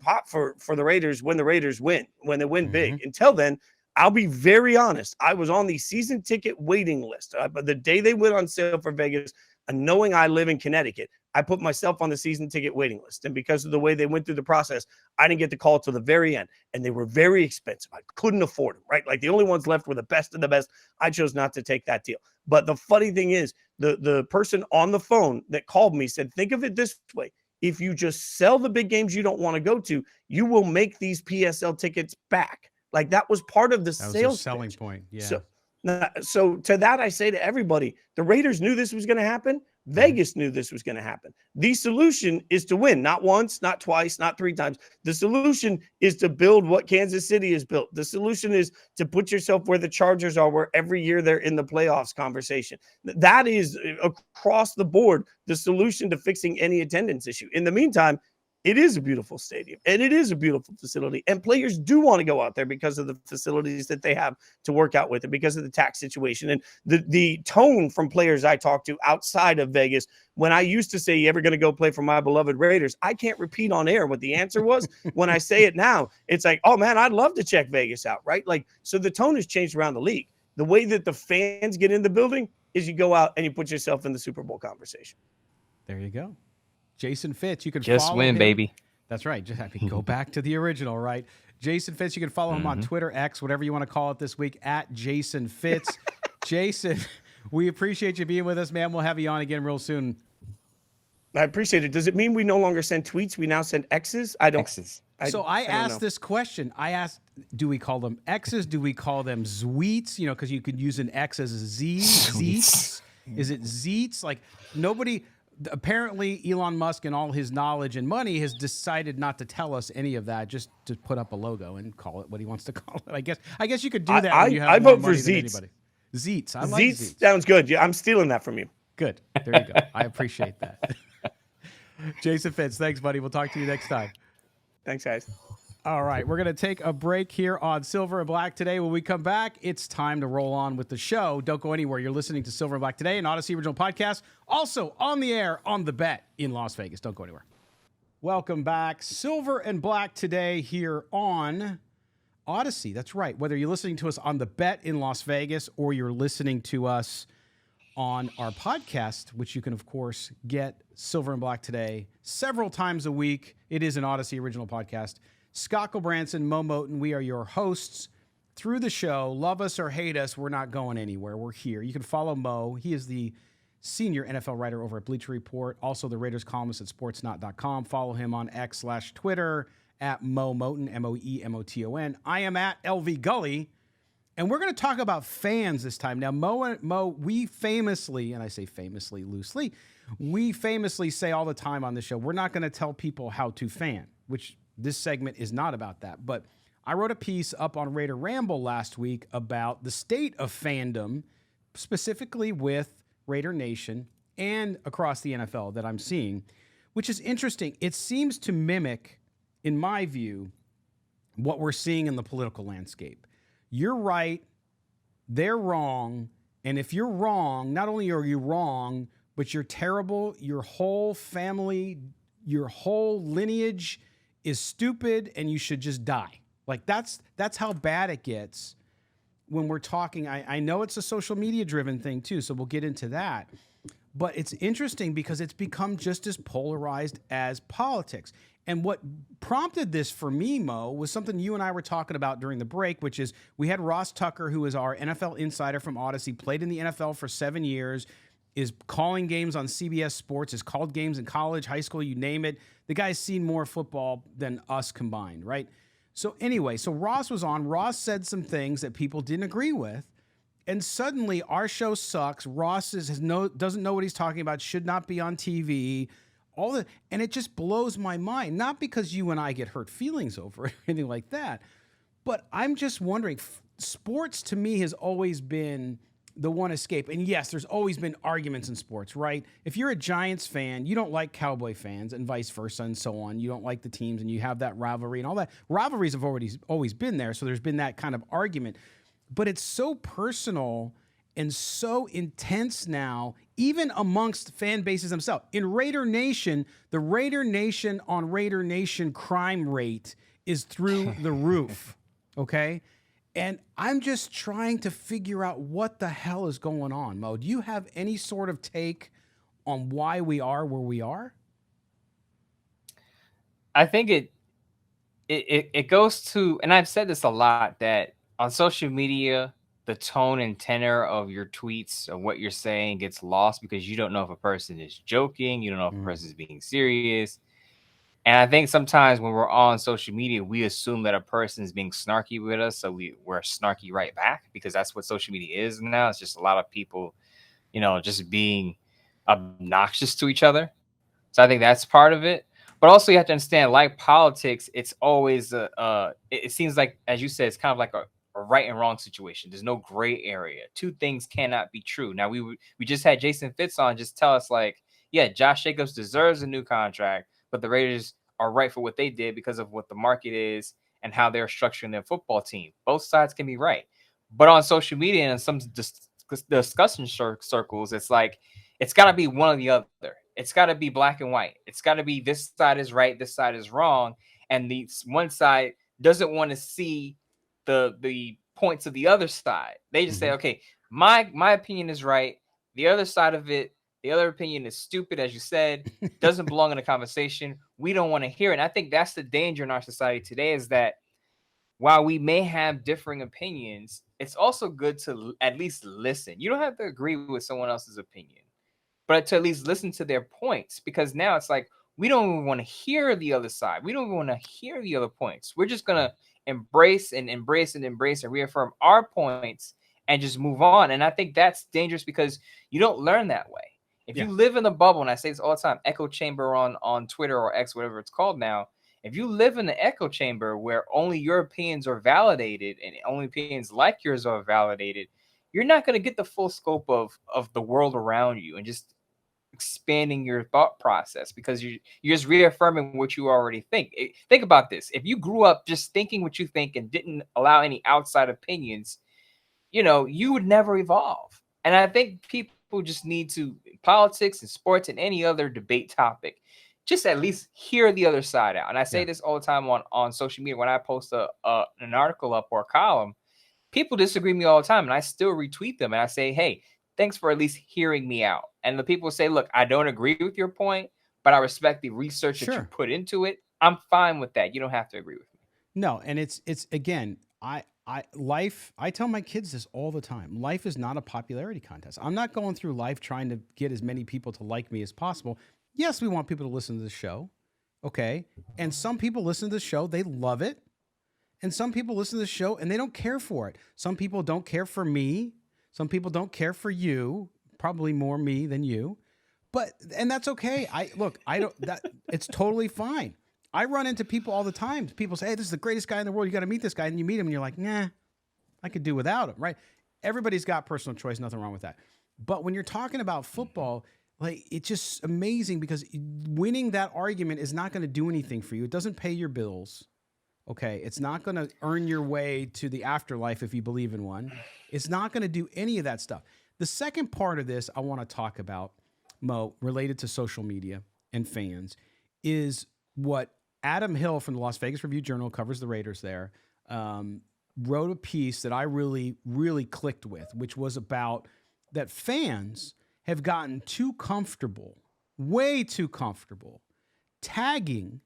pop for the Raiders when the Raiders win, when they win big. Until then, I'll be very honest. I was on the season ticket waiting list. But the day they went on sale for Vegas, knowing I live in Connecticut, I put myself on the season ticket waiting list. And because of the way they went through the process, I didn't get the call till the very end. And they were very expensive. I couldn't afford them, right? Like the only ones left were the best of the best. I chose not to take that deal. But the funny thing is, the person on the phone that called me said, think of it this way. If you just sell the big games you don't want to go to, you will make these PSL tickets back. Like that was part of the sales selling point. Yeah. So to that, I say to everybody, the Raiders knew this was going to happen. Vegas knew this was going to happen. The solution is to win, not once, not twice, not 3 times. The solution is to build what Kansas City has built. The solution is to put yourself where the Chargers are, where every year they're in the playoffs conversation. That is across the board the solution to fixing any attendance issue. In the meantime, it is a beautiful stadium and it is a beautiful facility. And players do want to go out there because of the facilities that they have to work out with and because of the tax situation. And the tone from players I talk to outside of Vegas, when I used to say, you ever going to go play for my beloved Raiders? I can't repeat on air what the answer was. When I say it now, it's like, oh man, I'd love to check Vegas out, right? Like, so the tone has changed around the league. The way that the fans get in the building is you go out and you put yourself in the Super Bowl conversation. There you go. Jason Fitz, you can just follow win, him. baby. That's right. Just go back to the original, right? Jason Fitz, you can follow him on Twitter, X, whatever you want to call it this week, at Jason Fitz. Jason, we appreciate you being with us, man. We'll have you on again real soon. I appreciate it. Does it mean we no longer send tweets? We now send X's? I don't. X's. I asked this question. I asked, do we call them X's? Do we call them Zweets? You know, because you could use an X as a Z. Zeets. Is it Zeets? Like nobody... Apparently, Elon Musk and all his knowledge and money has decided not to tell us any of that, just to put up a logo and call it what he wants to call it. I guess you could do that. When you have I more vote for money than Zeets. anybody. Zeets. I like Zeets sounds good. Yeah, I'm stealing that from you. Good. There you go. I appreciate that. Jason Fitz, thanks, buddy. We'll talk to you next time. Thanks, guys. All right, we're going to take a break here on Silver and Black Today. When we come back, it's time to roll on with the show. Don't go anywhere. You're listening to Silver and Black Today, an Odyssey original podcast, also on the air on The Bet in Las Vegas. Don't go anywhere. Welcome back. Silver and Black Today here on Odyssey. That's right. Whether you're listening to us on The Bet in Las Vegas or you're listening to us on our podcast, which you can, of course, get Silver and Black Today several times a week. It is an Odyssey original podcast. Scott Gilbranson, Mo Moten, we are your hosts through the show. Love us or hate us, we're not going anywhere. We're here. You can follow Mo. He is the senior NFL writer over at Bleacher Report, also the Raiders columnist at sportsnot.com. Follow him on X/Twitter at Mo Moten, Moemoton. I am at LV Gully, and we're going to talk about fans this time. Now, Mo, we famously, and I say famously loosely, We famously say all the time on the show, we're not going to tell people how to fan, which this segment is not about that. But I wrote a piece up on Raider Ramble last week about the state of fandom, specifically with Raider Nation and across the NFL that I'm seeing, which is interesting. It seems to mimic, in my view, what we're seeing in the political landscape. You're right, they're wrong, and if you're wrong, not only are you wrong, but you're terrible, your whole family, your whole lineage is stupid, and you should just die. Like, that's how bad it gets when we're talking. I know it's a social media driven thing too, so we'll get into that. But it's interesting because it's become just as polarized as politics. And what prompted this for me, Mo, was something you and I were talking about during the break, which is we had Ross Tucker, who is our NFL insider from Odyssey, played in the NFL for 7 years, is calling games on CBS Sports, has called games in college, high school, you name it. The guy's seen more football than us combined, right? So anyway, so Ross was on. Ross said some things that people didn't agree with. And suddenly our show sucks. Ross doesn't know what he's talking about, should not be on TV. And it just blows my mind. Not because you and I get hurt feelings over it or anything like that, but I'm just wondering, sports to me has always been the one escape. And yes, there's always been arguments in sports, right? If you're a Giants fan, you don't like Cowboy fans and vice versa and so on. You don't like the teams and you have that rivalry and all that. Rivalries have always been there, so there's been that kind of argument. But it's so personal and so intense now, even amongst fan bases themselves. In Raider Nation, the Raider Nation on Raider Nation crime rate is through the roof, okay? And I'm just trying to figure out what the hell is going on, Mo. Do you have any sort of take on why we are where we are? I think it goes to, and I've said this a lot, that on social media, the tone and tenor of your tweets or what you're saying gets lost because you don't know if a person is joking, you don't know if a person is being serious. And I think sometimes when we're on social media, we assume that a person is being snarky with us, so we're snarky right back, because that's what social media is now. It's just a lot of people, just being obnoxious to each other. So I think that's part of it. But also you have to understand, like politics, it's always it seems like, as you said, it's kind of like a right and wrong situation. There's no gray area. Two things cannot be true. Now we just had Jason Fitz on just tell us, like, yeah, Josh Jacobs deserves a new contract, but the Raiders are right for what they did because of what the market is and how they're structuring their football team. Both sides can be right. But on social media and some discussion circles, it's like, it's got to be one or the other. It's got to be black and white. It's got to be this side is right, this side is wrong. And the one side doesn't want to see the points of the other side. They just say, okay, my opinion is right. The other side of it, the other opinion is stupid, as you said, doesn't belong in a conversation. We don't want to hear it. And I think that's the danger in our society today, is that while we may have differing opinions, it's also good to at least listen. You don't have to agree with someone else's opinion, but to at least listen to their points, because now it's like, we don't even want to hear the other side. We don't even want to hear the other points. We're just going to embrace and reaffirm our points and just move on. And I think that's dangerous because you don't learn that way. If you live in the bubble, and I say this all the time, echo chamber on Twitter or X, whatever it's called now, if you live in the echo chamber where only your opinions are validated and only opinions like yours are validated, you're not going to get the full scope of the world around you and just expanding your thought process, because you're just reaffirming what you already think. Think about this. If you grew up just thinking what you think and didn't allow any outside opinions, you would never evolve. And I think people just need to, politics and sports and any other debate topic, just at least hear the other side out. And I say this all the time on social media. When I post an article up or a column, people disagree with me all the time, and I still retweet them. And I say, hey, thanks for at least hearing me out. And the people say, look, I don't agree with your point, but I respect the research that you put into it. I'm fine with that. You don't have to agree with me. No, and it's again, I tell my kids this all the time. Life is not a popularity contest. I'm not going through life trying to get as many people to like me as possible. Yes, we want people to listen to the show. Okay. And some people listen to the show, they love it. And some people listen to the show and they don't care for it. Some people don't care for me. Some people don't care for you, probably more me than you. And that's okay. I don't, it's totally fine. I run into people all the time. People say, hey, this is the greatest guy in the world. You got to meet this guy. And you meet him and you're like, nah, I could do without him, right? Everybody's got personal choice. Nothing wrong with that. But when you're talking about football, like, it's just amazing because winning that argument is not going to do anything for you. It doesn't pay your bills. Okay. It's not going to earn your way to the afterlife if you believe in one. It's not going to do any of that stuff. The second part of this I want to talk about, Mo, related to social media and fans, is what Adam Hill from the Las Vegas Review-Journal, covers the Raiders there, wrote a piece that I really, really clicked with, which was about that fans have gotten too comfortable, way too comfortable, tagging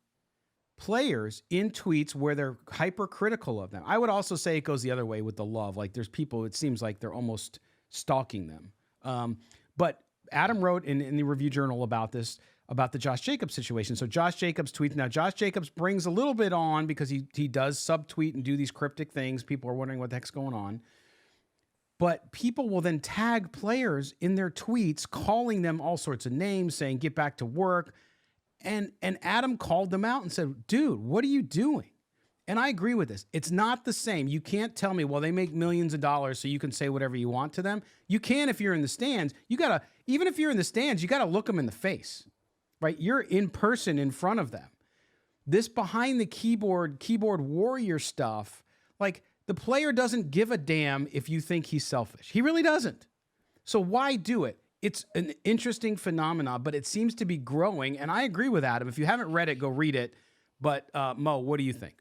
players in tweets where they're hypercritical of them. I would also say it goes the other way with the love. Like, there's people, it seems like they're almost stalking them. But Adam wrote in the Review Journal about this, about the Josh Jacobs situation. So Josh Jacobs tweets. Now, Josh Jacobs brings a little bit on because he does subtweet and do these cryptic things. People are wondering what the heck's going on. But people will then tag players in their tweets, calling them all sorts of names, saying, get back to work. And Adam called them out and said, dude, what are you doing? And I agree with this. It's not the same. You can't tell me, well, they make millions of dollars so you can say whatever you want to them. You can if you're in the stands. Even if you're in the stands, you got to look them in the face, right? You're in person in front of them. This behind the keyboard warrior stuff, like, the player doesn't give a damn if you think he's selfish. He really doesn't. So why do it? It's an interesting phenomenon, but it seems to be growing. And I agree with Adam. If you haven't read it, go read it. But Mo, what do you think?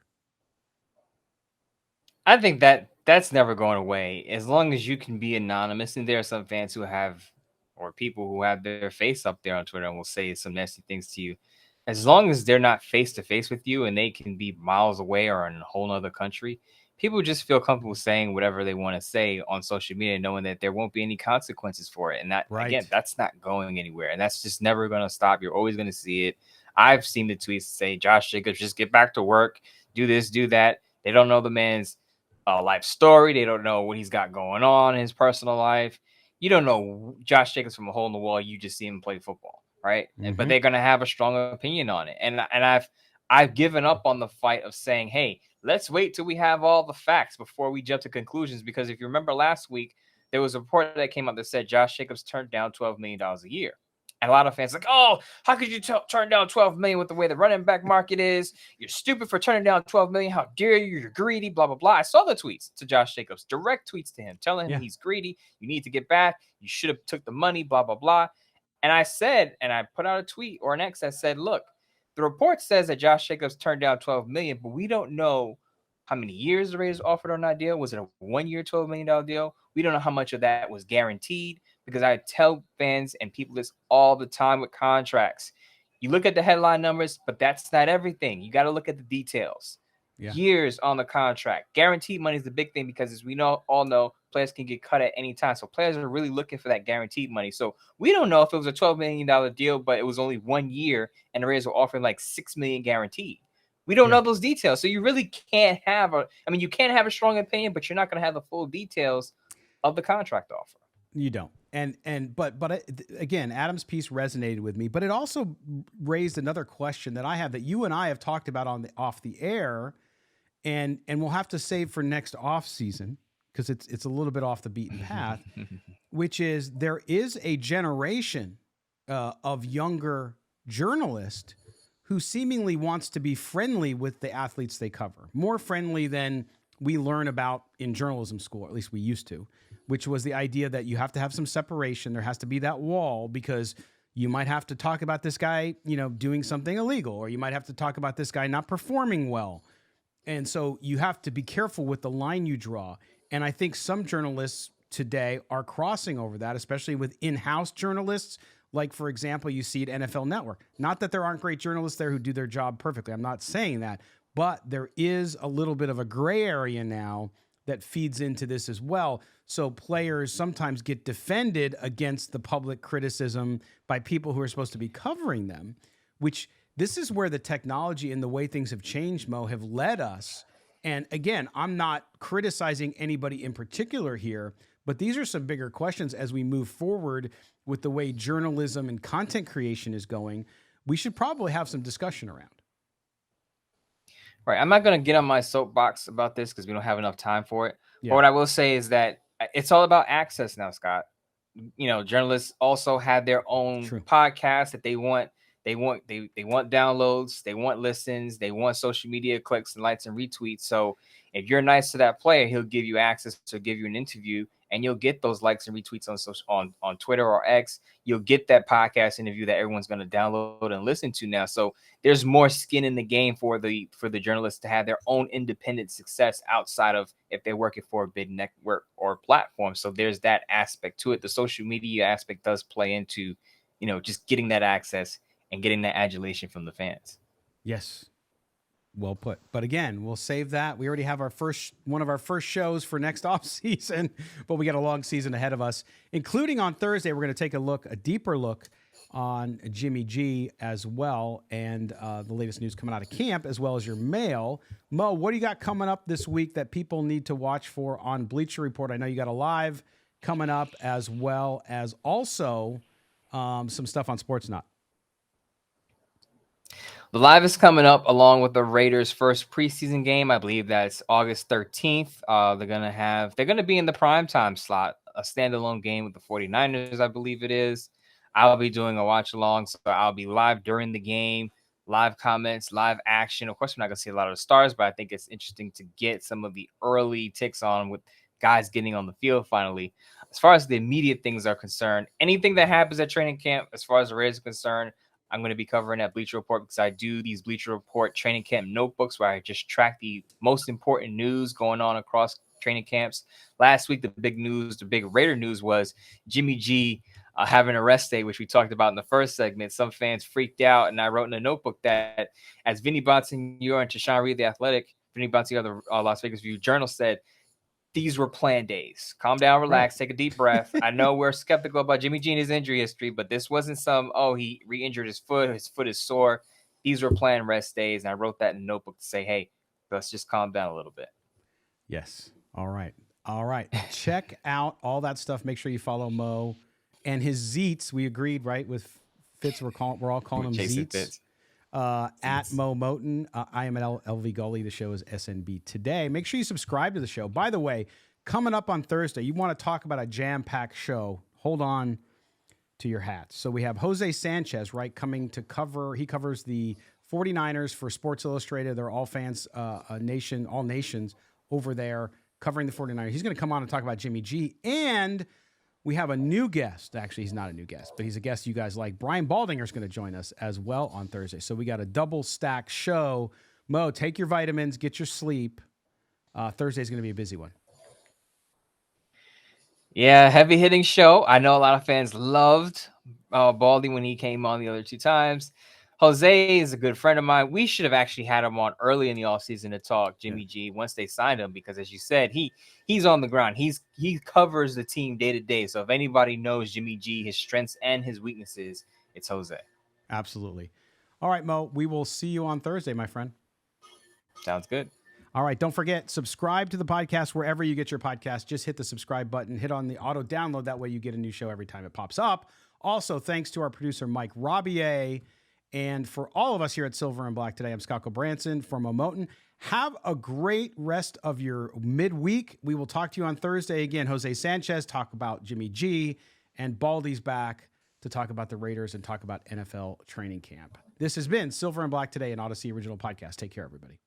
I think that's never going away as long as you can be anonymous. And there are some fans who have, or people who have their face up there on Twitter and will say some nasty things to you. As long as they're not face to face with you and they can be miles away or in a whole other country, people just feel comfortable saying whatever they want to say on social media, knowing that there won't be any consequences for it. And that, again, that's not going anywhere. And that's just never going to stop. You're always going to see it. I've seen the tweets say, Josh Jacobs, just get back to work, do this, do that. They don't know the man's life story. They don't know what he's got going on in his personal life. You don't know Josh Jacobs from a hole in the wall. You just see him play football, right? Mm-hmm. But they're going to have a strong opinion on it. And I've given up on the fight of saying, hey, let's wait till we have all the facts before we jump to conclusions. Because if you remember last week, there was a report that came out that said Josh Jacobs turned down $12 million a year. And a lot of fans like, oh, how could you turn down $12 million with the way the running back market is? You're stupid for turning down $12 million. How dare you? You're greedy, blah, blah, blah. I saw the tweets to Josh Jacobs, direct tweets to him, telling him he's greedy. You need to get back. You should have took the money, blah, blah, blah. And I said, and I put out a tweet or an X that said, look, the report says that Josh Jacobs turned down $12 million, but we don't know how many years the Raiders offered on that deal. Was it a 1 year, $12 million deal? We don't know how much of that was guaranteed, because I tell fans and people this all the time with contracts. You look at the headline numbers, but that's not everything. You got to look at the details. Yeah. Years on the contract. Guaranteed money is the big thing, because as we all know, players can get cut at any time. So players are really looking for that guaranteed money. So we don't know if it was a $12 million deal, but it was only 1 year and the Raiders were offering like $6 million guaranteed. We don't know those details. So you really can't have you can have a strong opinion, but you're not going to have the full details of the contract offer. You don't. But again, Adam's piece resonated with me, but it also raised another question that I have that you and I have talked about off the air, and we'll have to save for next off season, because it's a little bit off the beaten path, which is there is a generation of younger journalists who seemingly wants to be friendly with the athletes they cover, more friendly than we learn about in journalism school, or at least we used to, which was the idea that you have to have some separation. There has to be that wall, because you might have to talk about this guy, doing something illegal, or you might have to talk about this guy not performing well. And so you have to be careful with the line you draw. And I think some journalists today are crossing over that, especially with in-house journalists. Like, for example, you see at NFL Network. Not that there aren't great journalists there who do their job perfectly. I'm not saying that. But there is a little bit of a gray area now that feeds into this as well. So players sometimes get defended against the public criticism by people who are supposed to be covering them, which this is where the technology and the way things have changed, Mo, have led us. And again, I'm not criticizing anybody in particular here, But these are some bigger questions as we move forward with the way journalism and content creation is going. We should probably have some discussion around. Right. I'm not going to get on my soapbox about this because we don't have enough time for it. Yeah. But what I will say is that it's all about access now, Scott. Journalists also have their own podcasts that they want. They want downloads, they want listens, they want social media clicks and likes and retweets. So if you're nice to that player, he'll give you access to give you an interview, and you'll get those likes and retweets on Twitter or X. You'll get that podcast interview that everyone's going to download and listen to now. So there's more skin in the game for the journalists to have their own independent success outside of if they're working for a big network or platform. So there's that aspect to it. The social media aspect does play into, just getting that access and getting that adulation from the fans. Yes. Well put. But again, we'll save that. We already have one of our first shows for next off season, but we got a long season ahead of us, including on Thursday. We're going to take a deeper look on Jimmy G as well, and the latest news coming out of camp, as well as your mail. Mo, what do you got coming up this week that people need to watch for on Bleacher Report? I know you got a live coming up, as well as also some stuff on Sportsnut. The live is coming up along with the Raiders' first preseason game. I believe that's August 13th. They're going to be in the primetime slot, a standalone game with the 49ers, I believe it is. I'll be doing a watch along, so I'll be live during the game, live comments, live action. Of course, we're not going to see a lot of the stars, but I think it's interesting to get some of the early ticks on with guys getting on the field finally. As far as the immediate things are concerned, anything that happens at training camp, as far as the Raiders are concerned, I'm going to be covering at Bleacher Report because I do these Bleacher Report training camp notebooks where I just track the most important news going on across training camps. Last week, the big Raider news was Jimmy G having a rest day, which we talked about in the first segment. Some fans freaked out, and I wrote in a notebook that as Vinny Bonsignore and Tashawn Reed, the Athletic, Vinny Bonsignore, the Las Vegas View Journal said, these were planned days. Calm down, relax, take a deep breath. I know we're skeptical about Jimmy G and his injury history, but this wasn't he re-injured his foot is sore. These were planned rest days, and I wrote that in a notebook to say, hey, let's just calm down a little bit. Yes. All right. Check out all that stuff. Make sure you follow Mo and his Zeets. We agreed, right, with Fitz. We're all calling him Zeets. Fitz. At Mo Moten. I am at LV Gully. The show is SNB Today. Make sure you subscribe to the show. By the way, coming up on Thursday, you want to talk about a jam-packed show. Hold on to your hats. So we have Jose Sanchez, right, coming to cover. He covers the 49ers for Sports Illustrated. They're all fans, all nations over there covering the 49ers. He's going to come on and talk about Jimmy G. And we have a new guest. Actually, he's not a new guest, but he's a guest you guys like. Brian Baldinger is going to join us as well on Thursday. So we got a double stack show. Mo, take your vitamins, get your sleep. Thursday's going to be a busy one. Yeah, heavy hitting show. I know a lot of fans loved Baldy when he came on the other two times. Jose is a good friend of mine. We should have actually had him on early in the offseason to talk Jimmy G once they signed him, because as you said, he's on the ground. He covers the team day to day. So if anybody knows Jimmy G, his strengths and his weaknesses, it's Jose. Absolutely. All right, Mo, we will see you on Thursday, my friend. Sounds good. All right, don't forget, subscribe to the podcast wherever you get your podcast. Just hit the subscribe button, hit on the auto download. That way you get a new show every time it pops up. Also, thanks to our producer, Mike Robier. And for all of us here at Silver and Black today, I'm Scott Branson from Moten. Have a great rest of your midweek. We will talk to you on Thursday again. Jose Sanchez, talk about Jimmy G, and Baldy's back to talk about the Raiders and talk about NFL training camp. This has been Silver and Black Today, an Odyssey original podcast. Take care, everybody.